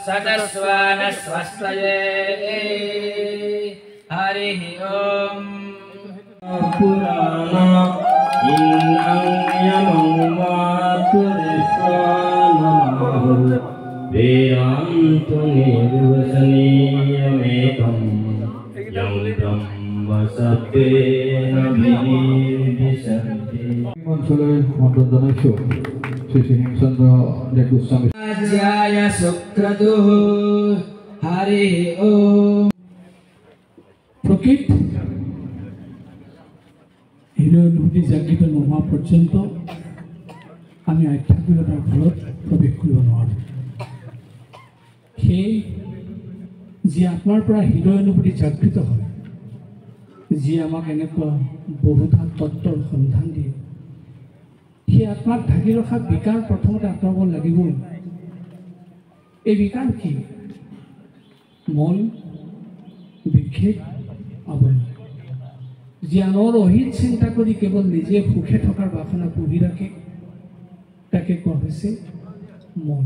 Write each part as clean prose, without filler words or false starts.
सदस्वानस्वस्तये हरिः ओम पुराणा इन्नं यममुमातुरेश्वरनमः वेदान्तु निर्वचनीयमेकं यं ब्रह्म सत्येन विनिर्दिशन्ति অঞ্চলের মন্ডল জানাইছো শ্রী শ্রী হেমচন্দ্র দেৱ গোস্বামী अध्याय सुक्रतुः हरिः ओम প্ৰকৃত হৃদয়নুভূতি জাগৃত নোহোৱা পৰ্যন্ত আমি আধ্যাত্মিকতাৰ ফলত প্ৰৱেশ কৰিব নোৱাৰোঁ। সেই যি আত্মাৰ পৰা হৃদয়নুভূতি জাগৃত হয়, যি আমাক এনেকুৱা বহুতা তত্ত্বৰ সন্ধান দিয়ে, সেই আত্মাক ঢাকি ৰখা বিকাৰ প্ৰথমতে আঁতৰাব লাগিবই। এই বিকাৰ কি? মন, বিক্ষেপ, আৱৰণ। যি আনৰ অহিত চিন্তা কৰি কেৱল নিজে সুখে থকাৰ বাসনা পুহি ৰাখে, তাকে কোৱা হৈছে মন।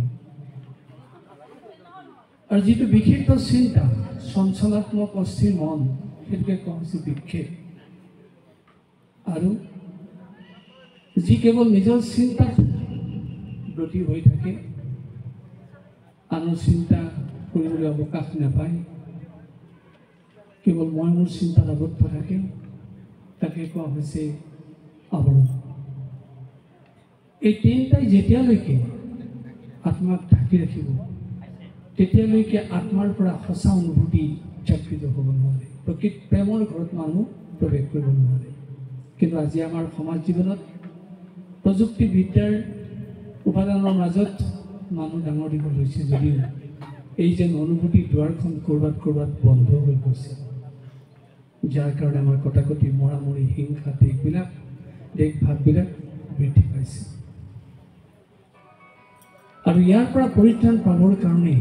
আৰু যিটো বিক্ষিপ্ত চিন্তা, চঞ্চলাত্মক অস্থিৰ মন, সেইটোকে কোৱা হৈছে বিক্ষেপ। আৰু যি কেৱল নিজৰ চিন্তাত ব্ৰতী হৈ থাকে, আনৰ চিন্তা কৰিবলৈ অৱকাশ নাপায়, কেৱল মই মোৰ চিন্তাত আবদ্ধ থাকে, তাকে কোৱা হৈছে আৱৰণ। এই তিনিটাই যেতিয়ালৈকে আত্মাক ঢাকি ৰাখিব, তেতিয়ালৈকে আত্মাৰ পৰা সঁচা অনুভূতি জাগৃত হ'ব নোৱাৰে। প্ৰকৃত প্ৰেমৰ ঘৰত মানুহ প্ৰৱেশ কৰিব নোৱাৰে। কিন্তু আজি আমাৰ সমাজ জীৱনত প্ৰযুক্তিবিদ্যাৰ উপাদানৰ মাজত মানুহ ডাঙৰ দীঘল হৈছে যদিও এই যেন অনুভূতিৰ দুৱাৰখন ক'ৰবাত ক'ৰবাত বন্ধ হৈ গৈছে, যাৰ কাৰণে আমাৰ কটাকটি, মৰামৰি, হিংসা দেশ ভাৱবিলাক বৃদ্ধি পাইছে। আৰু ইয়াৰ পৰা পৰিত্ৰাণ পাবৰ কাৰণে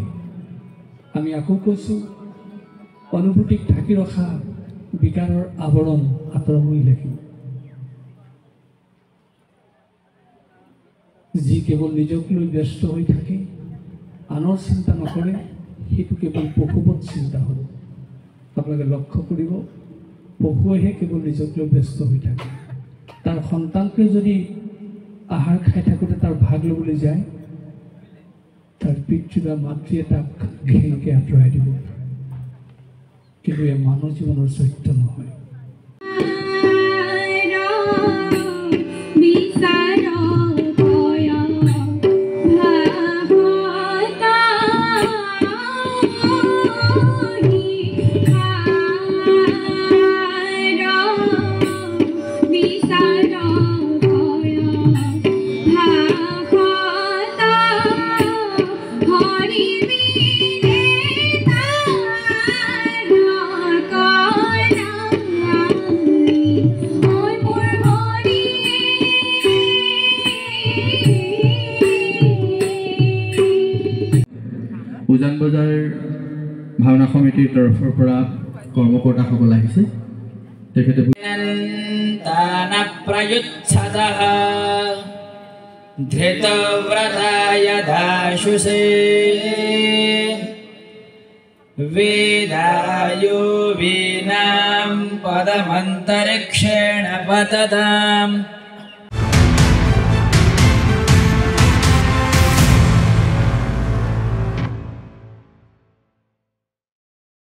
আমি আকৌ কৈছোঁ, অনুভূতিক ঢাকি ৰখা বিকাৰৰ আৱৰণ আঁতৰাবই লাগিব। যি কেৱল নিজক লৈ ব্যস্ত হৈ থাকে, আনৰ চিন্তা নকৰে, সেইটো কেৱল পশুবৎ চিন্তা হ'ব। আপোনালোকে লক্ষ্য কৰিব, পশুৱেহে কেৱল নিজক লৈ ব্যস্ত হৈ থাকে। তাৰ সন্তানটোৱে যদি আহাৰ খাই থাকোঁতে তাৰ ভাগ ল'বলৈ যায়, তাৰ পিতৃ বা মাতৃয়ে তাক ঘেনকৈ আঁতৰাই দিব। কিন্তু এই মানৱ জীৱনৰ চৰিত্ৰ নহয়। উজান বজাৰ ভাওনা সমিতিৰ তৰফৰ পৰা কৰ্মকৰ্তাসকল আহিছে। তেখেতে তান প্ৰয়ুচ্ছদঃ ধৃতব্ৰতায় দাশুষে वेदायो वीनां पदमन्तरिक्षेण पतताम्